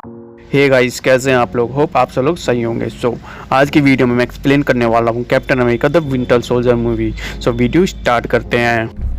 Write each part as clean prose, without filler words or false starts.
Hey guys, कैसे हैं आप लोग। होप आप सब लोग सही होंगे। आज की वीडियो में मैं एक्सप्लेन करने वाला हूँ captain America the winter soldier movie. Video start करते हैं।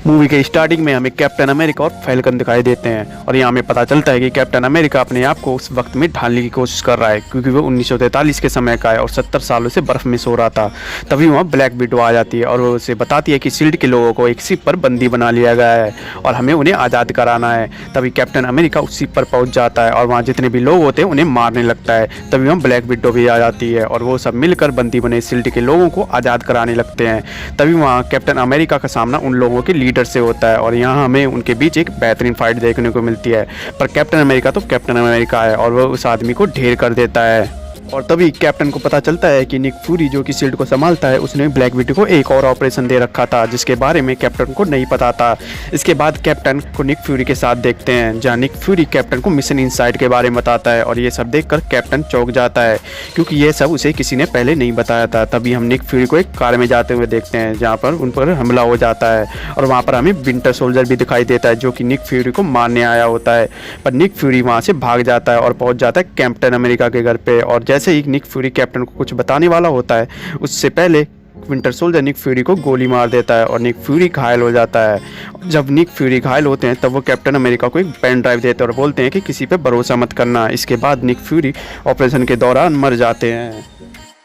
मूवी के स्टार्टिंग में हमें कैप्टन अमेरिका और फैल्कन दिखाई देते हैं और यहाँ हमें पता चलता है कि कैप्टन अमेरिका अपने आप को उस वक्त में ढालने की कोशिश कर रहा है, क्योंकि वो 1943 के समय का है और 70 सालों से बर्फ़ में सो रहा था। तभी वहाँ ब्लैक विडो आ जाती है और वो उसे बताती है कि शील्ड के लोगों को एक शिप पर बंदी बना लिया गया है और हमें उन्हें आज़ाद कराना है। तभी कैप्टन अमेरिका उस शिप पर पहुँच जाता है और वहाँ जितने भी लोग होते हैं उन्हें मारने लगता है। तभी वहाँ ब्लैक विडो भी आ जाती है और वो सब मिलकर बंदी बने शील्ड के लोगों को आज़ाद कराने लगते हैं। तभी वहाँ कैप्टन अमेरिका का सामना उन लोगों के लीडर से होता है और यहाँ हमें उनके बीच एक बेहतरीन फाइट देखने को मिलती है। पर कैप्टन अमेरिका तो कैप्टन अमेरिका है और वो उस आदमी को ढेर कर देता है। और तभी कैप्टन को पता चलता है कि निक फ्यूरी जो कि शील्ड को संभालता है, उसने ब्लैक विडो को एक और ऑपरेशन दे रखा था जिसके बारे में कैप्टन को नहीं पता था। इसके बाद कैप्टन को निक फ्यूरी के साथ देखते हैं, जहां निक फ्यूरी कैप्टन को मिशन इनसाइड के बारे में बताता है और ये सब देखकर कैप्टन चौंक जाता है, क्योंकि ये सब उसे किसी ने पहले नहीं बताया था। तभी हम निक फ्यूरी को एक कार में जाते हुए देखते हैं, जहाँ पर उन पर हमला हो जाता है और वहाँ पर हमें विंटर सोल्जर भी दिखाई देता है जो कि निक फ्यूरी को मारने आया होता है। पर निक फ्यूरी वहाँ से भाग जाता है और पहुँच जाता है कैप्टन अमेरिका के घर पे। और जैसे ही निक फ्यूरी कैप्टन को कुछ बताने वाला होता है, उससे पहले विंटर सोल्जर निक फ्यूरी को गोली मार देता है और निक फ्यूरी घायल हो जाता है। जब निक फ्यूरी घायल होते हैं तब वो कैप्टन अमेरिका को एक पेन ड्राइव देते हैं और बोलते हैं कि किसी पे भरोसा मत करना। इसके बाद निक फ्यूरी ऑपरेशन के दौरान मर जाते हैं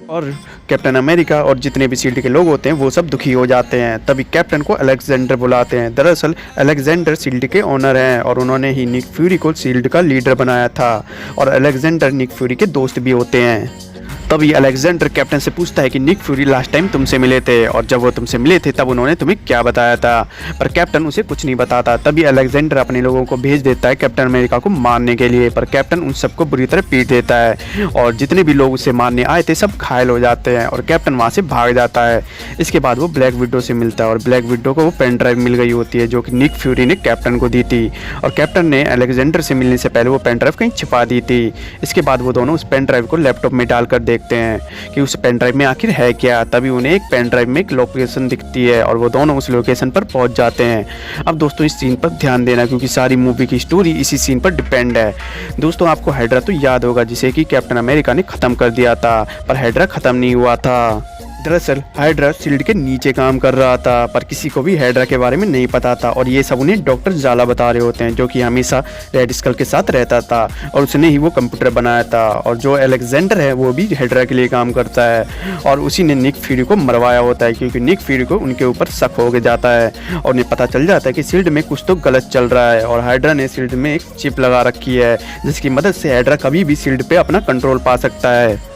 और कैप्टन अमेरिका और जितने भी शील्ड के लोग होते हैं वो सब दुखी हो जाते हैं। तभी कैप्टन को अलेक्जेंडर बुलाते हैं। दरअसल अलेक्जेंडर शील्ड के ओनर हैं और उन्होंने ही निक फ्यूरी को शील्ड का लीडर बनाया था और अलेक्जेंडर निक फ्यूरी के दोस्त भी होते हैं। तभी अलेक्जेंडर कैप्टन से पूछता है कि निक फ्यूरी लास्ट टाइम तुमसे मिले थे और जब वो तुमसे मिले थे तब उन्होंने तुम्हें क्या बताया था। पर कैप्टन उसे कुछ नहीं बताता। तभी अलेक्जेंडर अपने लोगों को भेज देता है कैप्टन अमेरिका को मारने के लिए, पर कैप्टन उन सबको बुरी तरह पीट देता है और जितने भी लोग उसे मारने आए थे सब घायल हो जाते हैं और कैप्टन वहाँ से भाग जाता है। इसके बाद वो ब्लैक विडो से मिलता है और ब्लैक विडो को वो पेन ड्राइव मिल गई होती है जो कि निक फ्यूरी ने कैप्टन को दी थी और कैप्टन ने अलेक्जेंडर से मिलने से पहले वो पेन ड्राइव कहीं छिपा दी थी। इसके बाद वो दोनों उस पेन ड्राइव को लैपटॉप में डालकर देखते हैं कि उस पेन ड्राइव में आखिर है क्या। तभी उन्हें एक पेन ड्राइव में एक लोकेशन दिखती है और वो दोनों उस लोकेशन पर पहुंच जाते हैं। अब दोस्तों इस सीन पर ध्यान देना, क्योंकि सारी मूवी की स्टोरी इसी सीन पर डिपेंड है। दोस्तों आपको हाइड्रा तो याद होगा, जिसे कि कैप्टन अमेरिका ने ख़त्म कर दिया था, पर हाइड्रा ख़त्म नहीं हुआ था। दरअसल हाइड्रा शील्ड के नीचे काम कर रहा था, पर किसी को भी हाइड्रा के बारे में नहीं पता था और ये सब उन्हें डॉक्टर जाला बता रहे होते हैं, जो कि हमेशा रेड स्कल के साथ रहता था और उसने ही वो कंप्यूटर बनाया था। और जो अलेक्जेंडर है वो भी हाइड्रा के लिए काम करता है और उसी ने निक फ्यूरी को मरवाया होता है, क्योंकि निक फ्यूरी को उनके ऊपर शक हो जाता है और उन्हें पता चल जाता है कि शील्ड में कुछ तो गलत चल रहा है और हाइड्रा ने शील्ड में एक चिप लगा रखी है जिसकी मदद से हाइड्रा कभी भी शील्ड पे अपना कंट्रोल पा सकता है।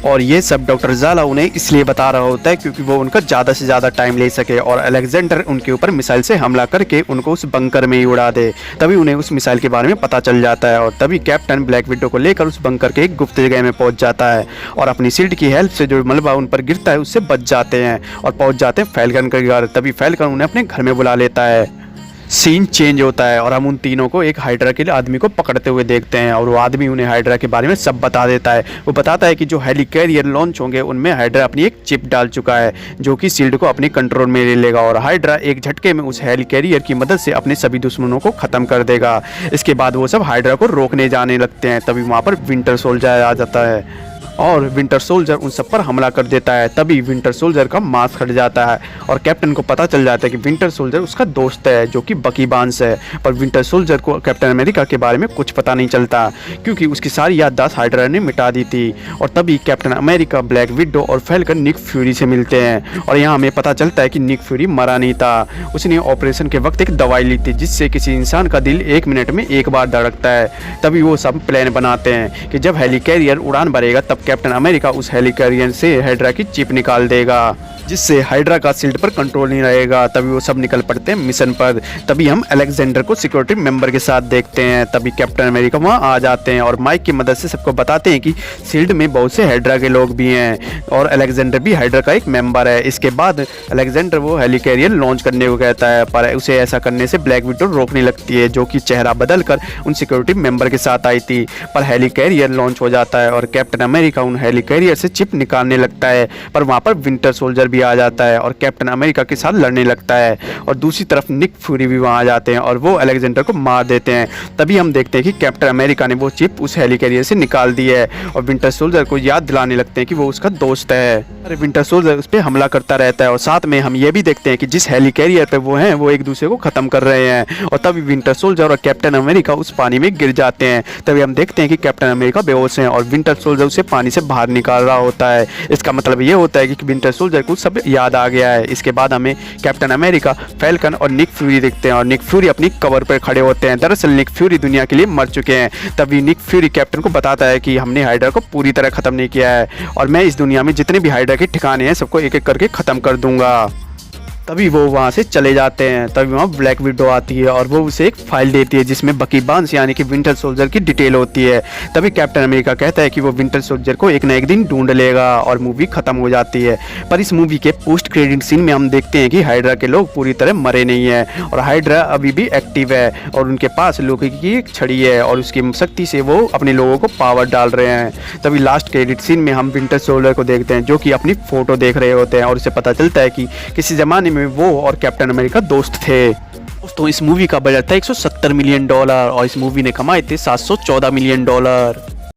और ये सब डॉक्टर जाला उन्हें इसलिए बता रहा होता है क्योंकि वो उनका ज़्यादा से ज़्यादा टाइम ले सके और अलेक्जेंडर उनके ऊपर मिसाइल से हमला करके उनको उस बंकर में ही उड़ा दे। तभी उन्हें उस मिसाइल के बारे में पता चल जाता है और तभी कैप्टन ब्लैक विडो को लेकर उस बंकर के एक गुप्त जगह में पहुंच जाता है और अपनी शील्ड की हेल्प से जो मलबा उन पर गिरता है उससे बच जाते हैं और पहुँच जाते हैं फैल्कन के घर। तभी फैल्कन उन्हें अपने घर में बुला लेता है। सीन चेंज होता है और हम उन तीनों को एक हाइड्रा के आदमी को पकड़ते हुए देखते हैं और वो आदमी उन्हें हाइड्रा के बारे में सब बता देता है। वो बताता है कि जो हेली कैरियर लॉन्च होंगे उनमें हाइड्रा अपनी एक चिप डाल चुका है जो कि शील्ड को अपने कंट्रोल में ले लेगा और हाइड्रा एक झटके में उस हेली कैरियर की मदद से अपने सभी दुश्मनों को ख़त्म कर देगा। इसके बाद वो सब हाइड्रा को रोकने जाने लगते हैं। तभी वहाँ पर विंटर सोल्जर आ जाता है और विंटर सोल्जर उन सब पर हमला कर देता है। तभी विंटर सोल्जर का मास्क हट जाता है और कैप्टन को पता चल जाता है कि विंटर सोल्जर उसका दोस्त है जो कि बकी बार्न्स है। पर विंटर सोल्जर को कैप्टन अमेरिका के बारे में कुछ पता नहीं चलता, क्योंकि उसकी सारी याददाश्त हाइड्रा ने मिटा दी थी। और तभी कैप्टन अमेरिका, ब्लैक विडो और फैल्कन निक फ्यूरी से मिलते हैं और यहाँ हमें पता चलता है कि निक फ्यूरी मरा नहीं था। उसने ऑपरेशन के वक्त एक दवाई ली थी जिससे किसी इंसान का दिल 1 मिनट में 1 बार धड़कता है। तभी वो सब प्लान बनाते हैं कि जब हेली कैरियर उड़ान भरेगा तब कैप्टन अमेरिका उस हेली कैरियर से हाइड्रा की चिप निकाल देगा, जिससे हाइड्रा का शील्ड पर कंट्रोल नहीं रहेगा। तभी वो सब निकल पड़ते हैं मिशन पर। तभी हम अलेक्जेंडर को सिक्योरिटी मेंबर के साथ देखते हैं। तभी कैप्टन अमेरिका वहाँ आ जाते हैं और माइक की मदद से सबको बताते हैं कि शील्ड में बहुत से हाइड्रा के लोग भी हैं और अलेक्जेंडर भी हाइड्रा का एक मेंबर है। इसके बाद अलेक्जेंडर वो हेली कैरियर लॉन्च करने को कहता है, पर उसे ऐसा करने से ब्लैक विडो रोकने लगती है, जो कि चेहरा बदल कर उन सिक्योरिटी मेंबर के साथ आई थी। पर हेली कैरियर लॉन्च हो जाता है और कैप्टन अमेरिका अमेरिका उन हेली कैरियर से चिप निकालने लगता है, पर वहाँ पर विंटर सोल्जर भी आ जाता है और कैप्टन अमेरिका के साथ लड़ने लगता है। और दूसरी तरफ निक फ्यूरी भी वहाँ आ जाते हैं और वो अलेक्जेंडर को मार देते हैं। तभी हम देखते हैं कि कैप्टन अमेरिका ने वो चिप उस हेली कैरियर से निकाल दी है और विंटर सोल्जर को याद दिलाने लगते हैं कि वो उसका दोस्त है। अरे विंटर सोल्जर उस पर हमला करता रहता है और साथ में हम ये भी देखते हैं कि जिस हेली कैरियर पे वो हैं वो एक दूसरे को खत्म कर रहे हैं। और तभी विंटर सोल्जर और कैप्टन अमेरिका उस पानी में गिर जाते हैं। तभी हम देखते हैं कि कैप्टन अमेरिका बेहोश हैं और विंटर सोल्जर उसे पानी से बाहर निकाल रहा होता है। इसका मतलब ये होता है कि विंटर सोल्जर को सब याद आ गया है। इसके बाद हमें कैप्टन अमेरिका, फैल्कन और निक फ्यूरी दिखते हैं और निक फ्यूरी अपनी कवर पर खड़े होते हैं। दरअसल निक फ्यूरी दुनिया के लिए मर चुके हैं। तभी निक फ्यूरी कैप्टन को बताता है कि हमने हाइड्रा को पूरी तरह खत्म नहीं किया है और मैं इस दुनिया में जितने भी हाइड्रा के ठिकाने हैं सबको एक एक करके खत्म कर दूंगा। तभी वो वहाँ से चले जाते हैं। तभी वहाँ ब्लैक विडो आती है और वो उसे एक फाइल देती है जिसमें बकी बार्न्स यानी कि विंटर सोल्जर की डिटेल होती है। तभी कैप्टन अमेरिका कहता है कि वो विंटर सोल्जर को एक न एक दिन ढूंढ लेगा और मूवी खत्म हो जाती है। पर इस मूवी के पोस्ट क्रेडिट सीन में हम देखते हैं कि हाइड्रा के लोग पूरी तरह मरे नहीं हैं और हाइड्रा अभी भी एक्टिव है और उनके पास लोहे की एक छड़ी है और उसकी शक्ति से वो अपने लोगों को पावर डाल रहे हैं। तभी लास्ट क्रेडिट सीन में हम विंटर सोल्जर को देखते हैं जो कि अपनी फोटो देख रहे होते हैं और उसे पता चलता है कि किसी ज़माने में वो और कैप्टन अमेरिका दोस्त थे। दोस्तों इस मूवी का बजट था $170 मिलियन और इस मूवी ने कमाए थे $714 मिलियन।